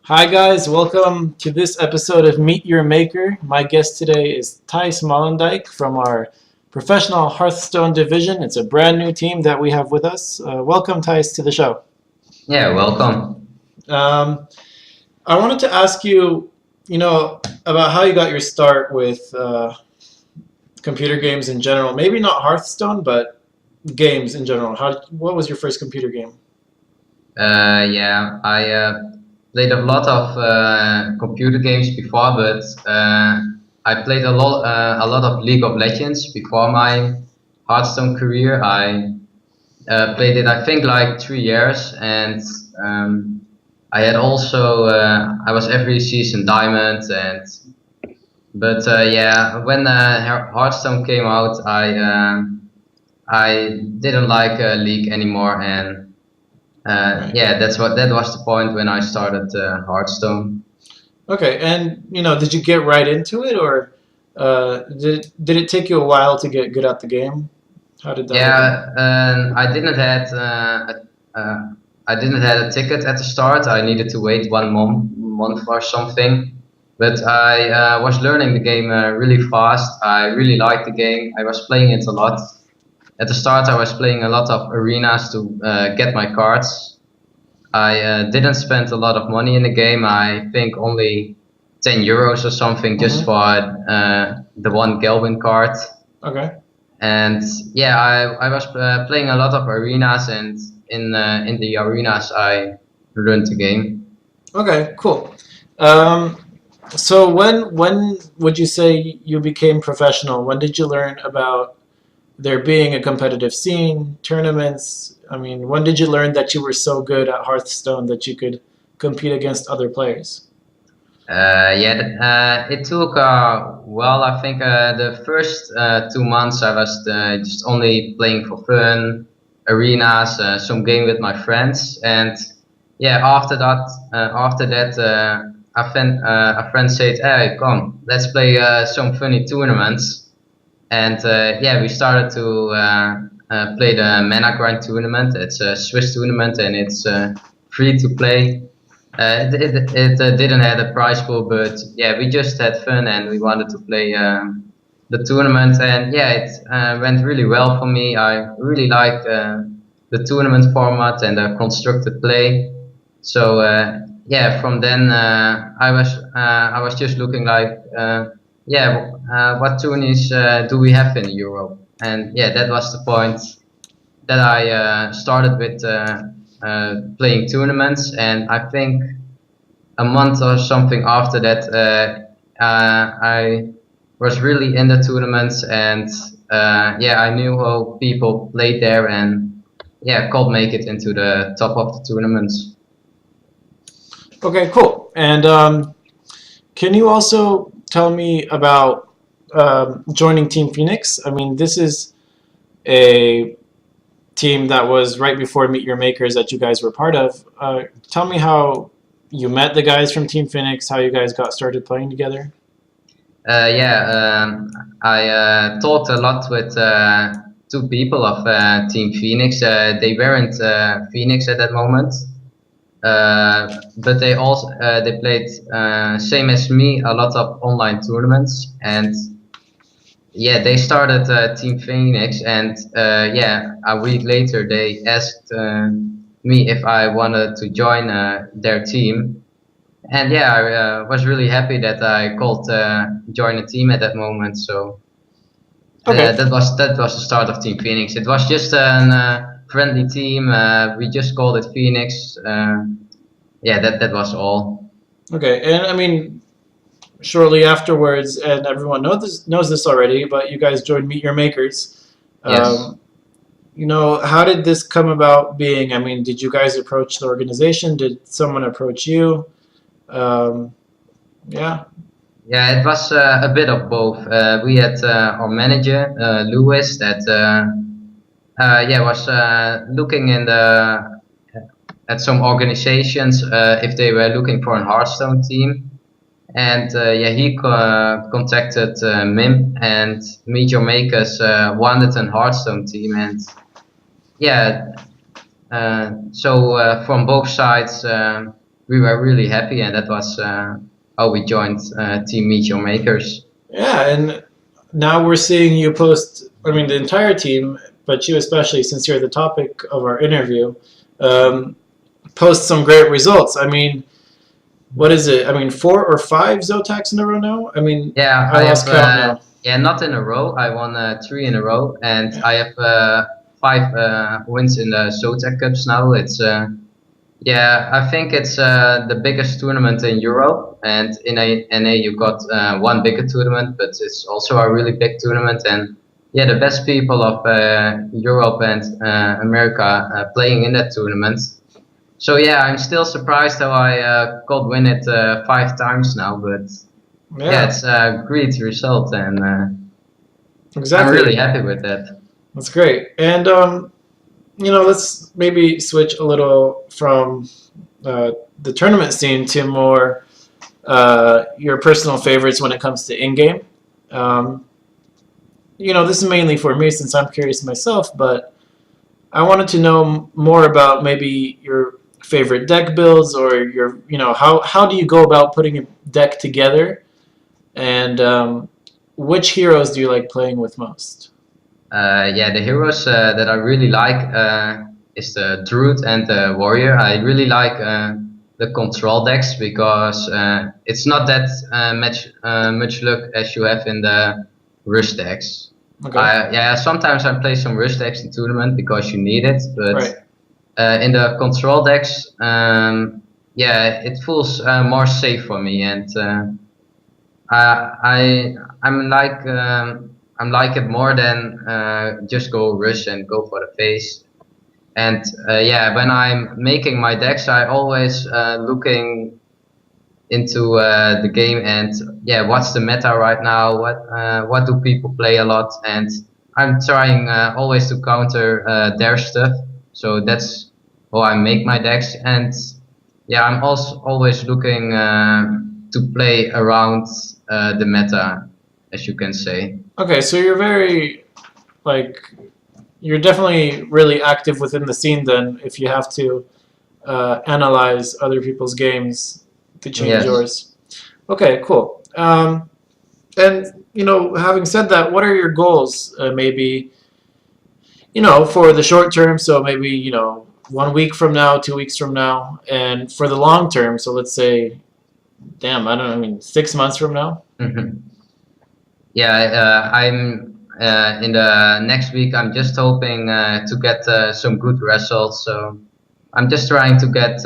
Hi guys, welcome to this episode of Meet Your Maker. My guest today is Thijs Moldendijk from our professional Hearthstone division. It's a brand new team that we have with us. Welcome Thijs to the show. Yeah, welcome. Um, I wanted to ask you, about how you got your start with computer games in general. Maybe not Hearthstone, but games in general. What was your first computer game? Yeah, I played a lot of computer games before, but I played a lot of League of Legends before my Hearthstone career. I played it, I think, like 3 years, and I had also I was every season diamond, but yeah, when Hearthstone came out, I didn't like League anymore, and yeah, that was the point when I started Hearthstone. Okay, and did you get right into it, or did it take you a while to get good at the game? How did that happen? Yeah, I didn't had a ticket at the start. I needed to wait 1 month or something. But I was learning the game really fast. I really liked the game. I was playing it a lot. At the start, I was playing a lot of arenas to get my cards. I didn't spend a lot of money in the game. I think only 10 euros or something just for the one Galvin card. Okay. And yeah, I was playing a lot of arenas, and in the arenas I learned the game. Okay, cool. So when would you say you became professional? When did you learn about there being a competitive scene, tournaments? I mean, when did you learn that you were so good at Hearthstone that you could compete against other players? Yeah, it took well. I think the first 2 months I was just only playing for fun, arenas, some game with my friends, and yeah, after that, a friend said, "Hey, come, let's play some funny tournaments." And yeah, we started to play the Mana Grind tournament. It's a Swiss tournament, and it's free to play. It didn't have a prize pool, but yeah, we just had fun and we wanted to play the tournament. And yeah, it went really well for me. I really like the tournament format and the constructed play. So yeah, from then I was just looking like yeah, what tourneys do we have in Europe? And yeah, that was the point that I started with playing tournaments, and I think a month or something after that, I was really in the tournaments, and yeah, I knew how people played there, and yeah, could make it into the top of the tournaments. Okay, cool. And can you also tell me about joining Team Phoenix? I mean, this is a team that was right before Meet Your Makers that you guys were part of. Tell me how you met the guys from Team Phoenix, how you guys got started playing together. Yeah, I talked a lot with two people of Team Phoenix. They weren't Phoenix at that moment, but they also they played same as me a lot of online tournaments, and yeah, they started Team Phoenix, and yeah, a week later they asked me if I wanted to join their team, and yeah, I was really happy that I could join a team at that moment. So Okay. that was the start of Team Phoenix. It was just a friendly team. We just called it Phoenix. Yeah, that was all. Okay, and I mean, shortly afterwards, and everyone knows this already, but you guys joined Meet Your Makers. Yes. How did this come about being? I mean, did you guys approach the organization? Did someone approach you? Um, yeah. Yeah, it was a bit of both. We had our manager, Lewis, that yeah, was looking in the at some organizations if they were looking for a Hearthstone team, and yeah, he contacted MIM, and MeetYourMakers wanted a Hearthstone team, and yeah, so from both sides. we were really happy, and that was how we joined Team MeetYourMakers. Yeah, and now we're seeing you post, I mean, the entire team, but you especially, since you're the topic of our interview, um, post some great results. I mean, what is it? I mean, 4 or 5 Zotacs in a row now? I mean, Yeah, I I lost have count now. yeah, not in a row. I won 3 in a row, and I have 5 wins in the Zotac Cups now. It's yeah, I think it's the biggest tournament in Europe, and in NA you got one bigger tournament, but it's also a really big tournament, and yeah, the best people of Europe and America playing in that tournament. So yeah, I'm still surprised how I could win it 5 times now, but yeah, Yeah, it's a great result, and I'm exactly. really happy with that. That's great. And let's maybe switch a little from the tournament scene to more your personal favorites when it comes to in-game. Um, this is mainly for me since I'm curious myself, but I wanted to know more about maybe your favorite deck builds or how do you go about putting a deck together, and which heroes do you like playing with most? Yeah, the heroes that I really like is the Druid and the Warrior. I really like the control decks because it's not that much luck as you have in the rush decks. Okay. Yeah, sometimes I play some rush decks in tournament because you need it, but Right. in the control decks, yeah, it feels more safe for me, and I'm like I'm like it more than just go rush and go for the face. And yeah, when I'm making my decks, I always looking into the game and yeah, what's the meta right now? What do people play a lot? And I'm trying always to counter their stuff. So that's how I make my decks. And yeah, I'm also always looking to play around the meta, as you can say. Okay, so you're very like you're definitely really active within the scene then if you have to analyze other people's games to change Yes. yours. Okay, cool. And having said that, what are your goals? Maybe for the short term. So maybe 1 week from now, 2 weeks from now, and for the long term. So let's say, damn, I don't know. I mean, 6 months from now. Yeah, I'm in the next week. I'm just hoping to get some good results. So I'm just trying to get.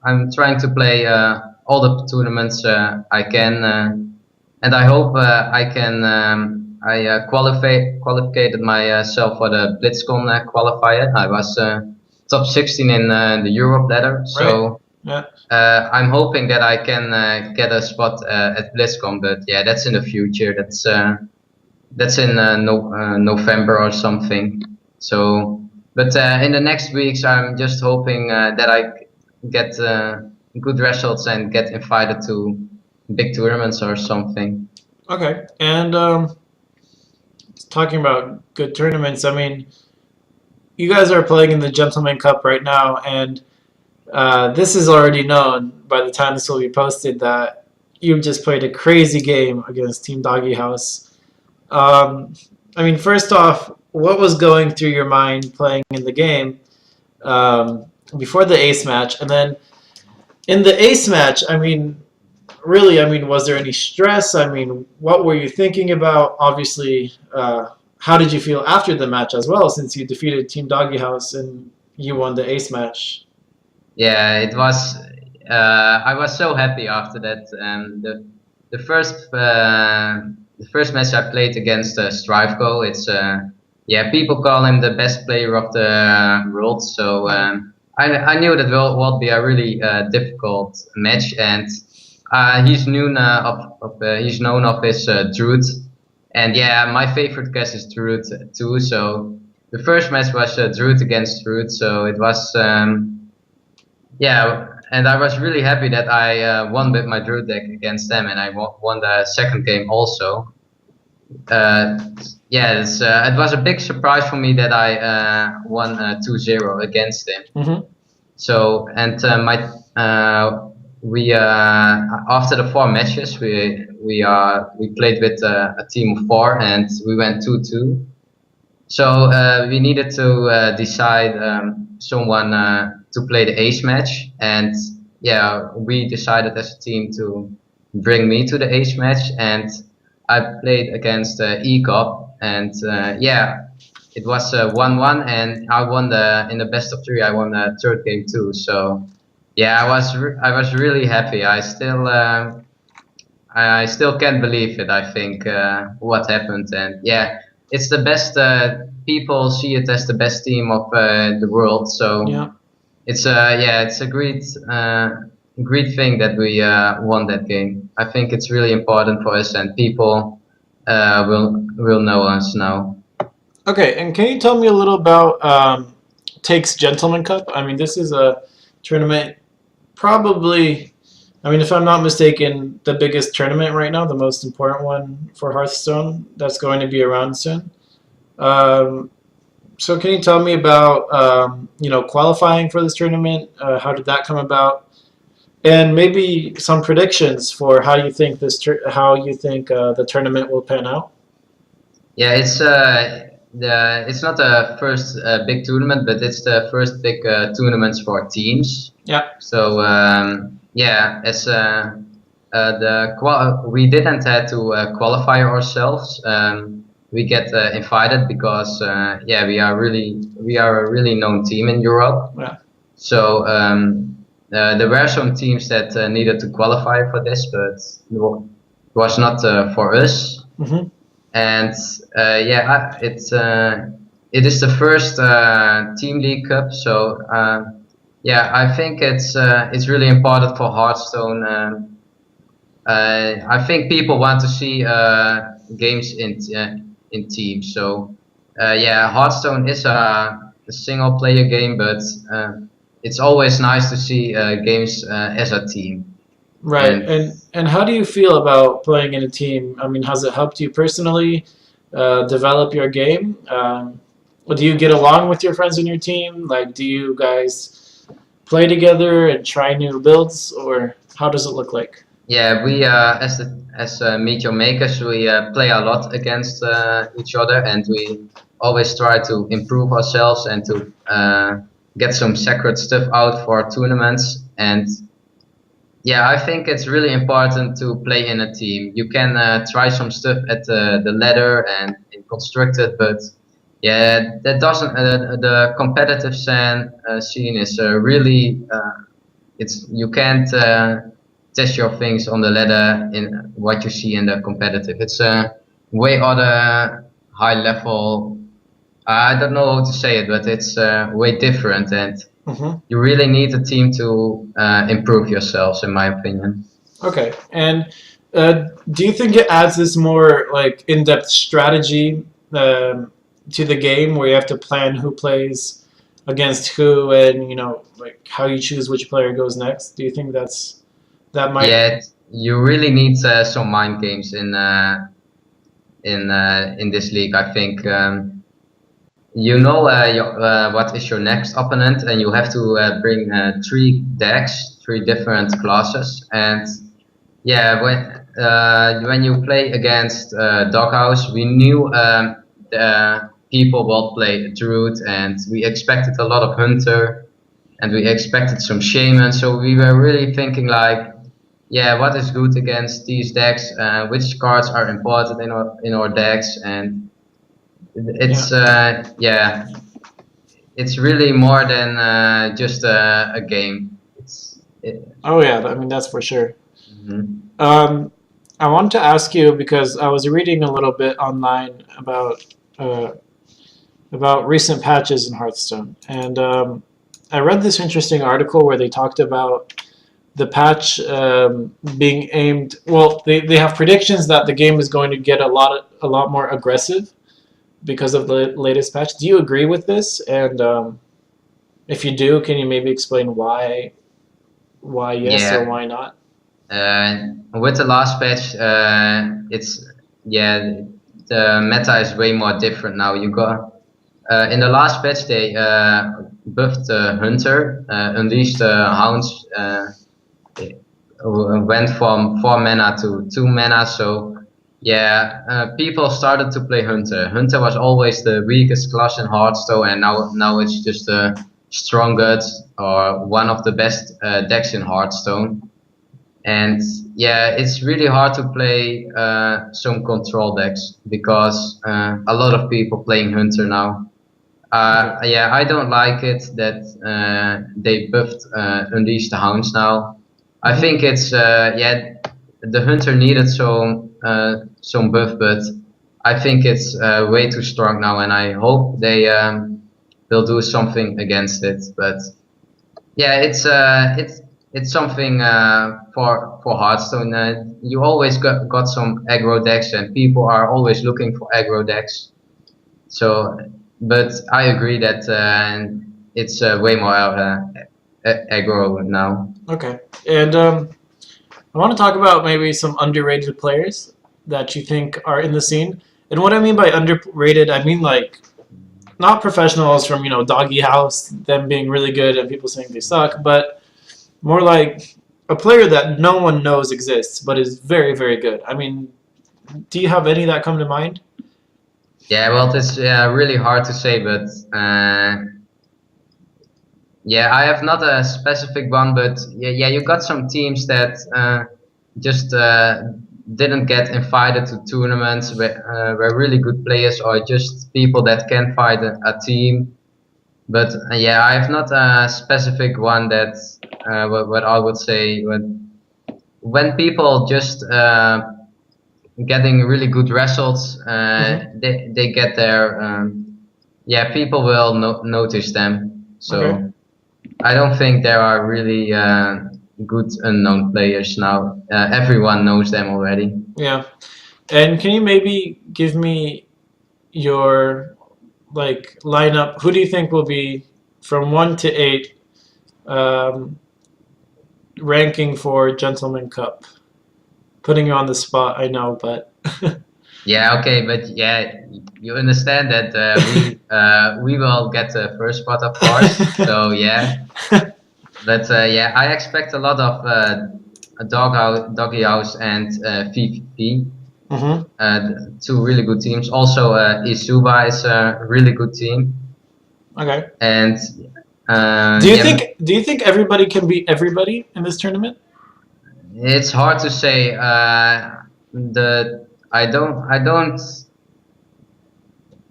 I'm trying to play all the tournaments I can, and I hope I can. I qualified myself for the BlitzCon qualifier. I was top 16 in the Europe ladder. So. Yeah. I'm hoping that I can get a spot at BlitzCon, but yeah, that's in the future. That's in November or something. So, but in the next weeks, I'm just hoping that I get good results and get invited to big tournaments or something. Okay. And talking about good tournaments, I mean, you guys are playing in the Gentleman Cup right now, and this is already known by the time this will be posted that you've just played a crazy game against Team Doggy House. I mean, first off, what was going through your mind playing in the game before the ace match? And then in the ace match, I mean, really, I mean, was there any stress? I mean, what were you thinking about? Obviously, how did you feel after the match as well, since you defeated Team Doggy House and you won the ace match? Yeah, it was. I was so happy after that. The first match I played against Striveco, it's yeah, people call him the best player of the world. So I knew that will be a really difficult match, and he's known he's known of his Druid, and yeah, my favorite class is Druid too. So the first match was Druid against Druid, so it was. Yeah, and I was really happy that I won with my Druid deck against them, and I won the second game also. Yeah, it was a big surprise for me that I won 2-0 against him. Mm-hmm. So, and we after the 4 matches, we played with a team of 4, and we went 2-2. So we needed to decide someone to play the ace match, and yeah, we decided as a team to bring me to the ace match, and I played against ECOP, and yeah, it was 1-1, and I won in the best of 3. I won the third game too. So yeah, I was really happy. I still can't believe it. I think what happened, and yeah, it's the best. People see it as the best team of the world. So Yeah. it's it's a great thing that we won that game. I think it's really important for us, and people will know us now. Okay, and can you tell me a little about Take's Gentleman Cup? I mean, this is a tournament, probably, I mean, if I'm not mistaken, the biggest tournament right now, the most important one for Hearthstone that's going to be around soon. Um, so can you tell me about, qualifying for this tournament? How did that come about? And maybe some predictions for how you think the tournament will pan out. Yeah, it's not the first big tournament, but it's the first big tournaments for teams. Yeah. So yeah, as we didn't have to qualify ourselves. We get invited because yeah, we are a really known team in Europe. Yeah. So there were some teams that needed to qualify for this, but it was not for us. Mm-hmm. And yeah, it is the first team league cup. So yeah, I think it's really important for Hearthstone. I think people want to see games in teams. So yeah, Hearthstone is a single player game, but it's always nice to see games as a team. Right. And how do you feel about playing in a team? I mean, has it helped you personally develop your game? Do you get along with your friends in your team? Like, do you guys play together and try new builds, or how does it look like? Yeah, we as MeetYourMakers, we play a lot against each other, and we always try to improve ourselves and to get some sacred stuff out for tournaments. And yeah, I think it's really important to play in a team. You can try some stuff at the ladder and in constructed, but yeah, that doesn't. The competitive scene is really. You can't test your things on the ladder in what you see in the competitive. It's a way other high level. I don't know how to say it, but it's way different, and you really need a team to improve yourselves, in my opinion. Okay, and do you think it adds this more like in-depth strategy to the game, where you have to plan who plays against who, and like how you choose which player goes next? Do you think that might? Yeah, you really need some mind games in this league. I think you know what is your next opponent, and you have to bring 3 decks, 3 different classes. And yeah, when you play against Doghouse, we knew the people will play Druid, and we expected a lot of Hunter, and we expected some Shaman. So we were really thinking like, yeah, what is good against these decks? Which cards are important in our decks? And it's yeah, it's really more than just a game. Oh yeah, I mean that's for sure. Mm-hmm. I wanted to ask you because I was reading a little bit online about recent patches in Hearthstone, and I read this interesting article where they talked about the patch being aimed. Well, they have predictions that the game is going to get a lot more aggressive because of the latest patch. Do you agree with this? And if you do, can you maybe explain why yes or why not? With the last patch, the meta is way more different now. You got in the last patch buffed Hunter, unleashed Hounds, went from 4 mana to 2 mana. So yeah, people started to play Hunter. Hunter was always the weakest class in Hearthstone, and now it's just a strongest or one of the best decks in Hearthstone. And yeah, it's really hard to play some control decks because a lot of people playing Hunter now. Yeah, I don't like it that they buffed Unleash the Hounds now. I think it's yeah, the Hunter needed some buff, but I think it's way too strong now, and I hope they'll do something against it. But yeah, it's something for Hearthstone. You always got some aggro decks, and people are always looking for aggro decks. So, but I agree that it's way more aggro now. Okay, and I want to talk about maybe some underrated players that you think are in the scene. And what I mean by underrated, I mean like not professionals from, you know, Doggy House, them being really good and people saying they suck, but more like a player that no one knows exists but is very, very good. I mean, do you have any that come to mind? Yeah, well, it's really hard to say, but yeah, I have not a specific one, but yeah, you got some teams that just didn't get invited to tournaments where really good players or just people that can fight a team. But yeah, I have not a specific one that what I would say when people just getting really good results, they get there. Yeah, people will notice them. So. Okay. I don't think there are really good unknown players now. Everyone knows them already. Yeah. And can you maybe give me your like lineup? Who do you think will be from 1 to 8 ranking for Gentleman Cup? Putting you on the spot, I know, but Yeah, okay, but yeah, you understand that we will get the first spot, of course. So yeah, but yeah, I expect a lot of Doggy House and VVP. Two really good teams. Also, Isuba is a really good team. Okay. And do you think everybody can beat everybody in this tournament? It's hard to say. I don't.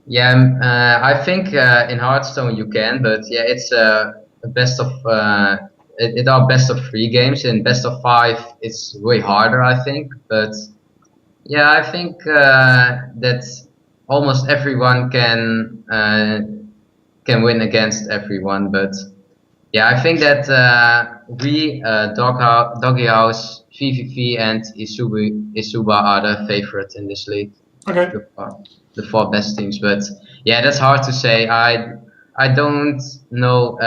Yeah, I think in Hearthstone you can, but yeah, it's a best of. It are best of 3 games. In best of 5, it's way harder, I think. But yeah, I think that almost everyone can win against everyone. But yeah, I think that we Doggy House, VVV, and Isuba are the favorite in this league. Okay. The 4 best teams, but yeah, that's hard to say. I don't know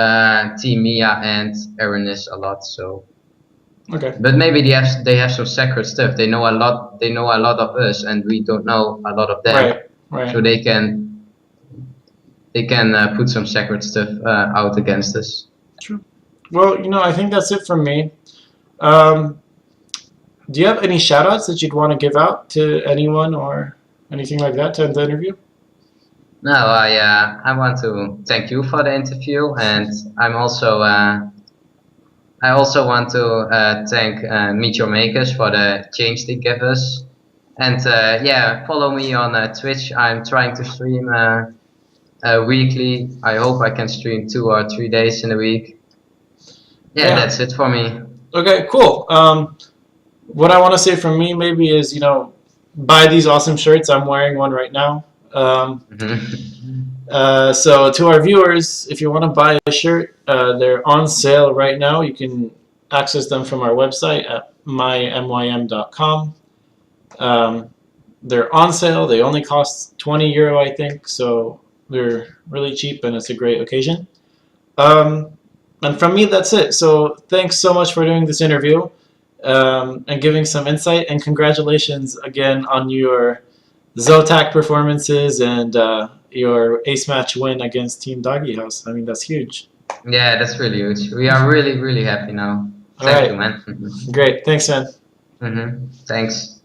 Team Mia and Aranis a lot, so. Okay. But maybe they have some secret stuff. They know a lot. They know a lot of us, and we don't know a lot of them. Right. Right. So they can put some secret stuff out against us. True. Well, you know, I think that's it from me. Do you have any shout-outs that you'd want to give out to anyone or anything like that to end the interview? No, I want to thank you for the interview, and I also want to thank MeetYourMakers for the change they give us. And yeah, follow me on Twitch. I'm trying to stream weekly. I hope I can stream 2 or 3 days in a week. Yeah, that's it for me. Okay, cool. What I want to say from me maybe is, you know, buy these awesome shirts. I'm wearing one right now. So to our viewers, if you want to buy a shirt, they're on sale right now. You can access them from our website at MyM.Hearthstone. They're on sale. They only cost €20, I think, so they're really cheap and it's a great occasion. And from me, that's it. So thanks so much for doing this interview and giving some insight, and congratulations again on your Zotac performances and your ace match win against Team Doggy House. I mean, that's huge. Yeah, that's really huge. We are really, really happy now. All Thank right. you, man. Great. Thanks, man. Thanks.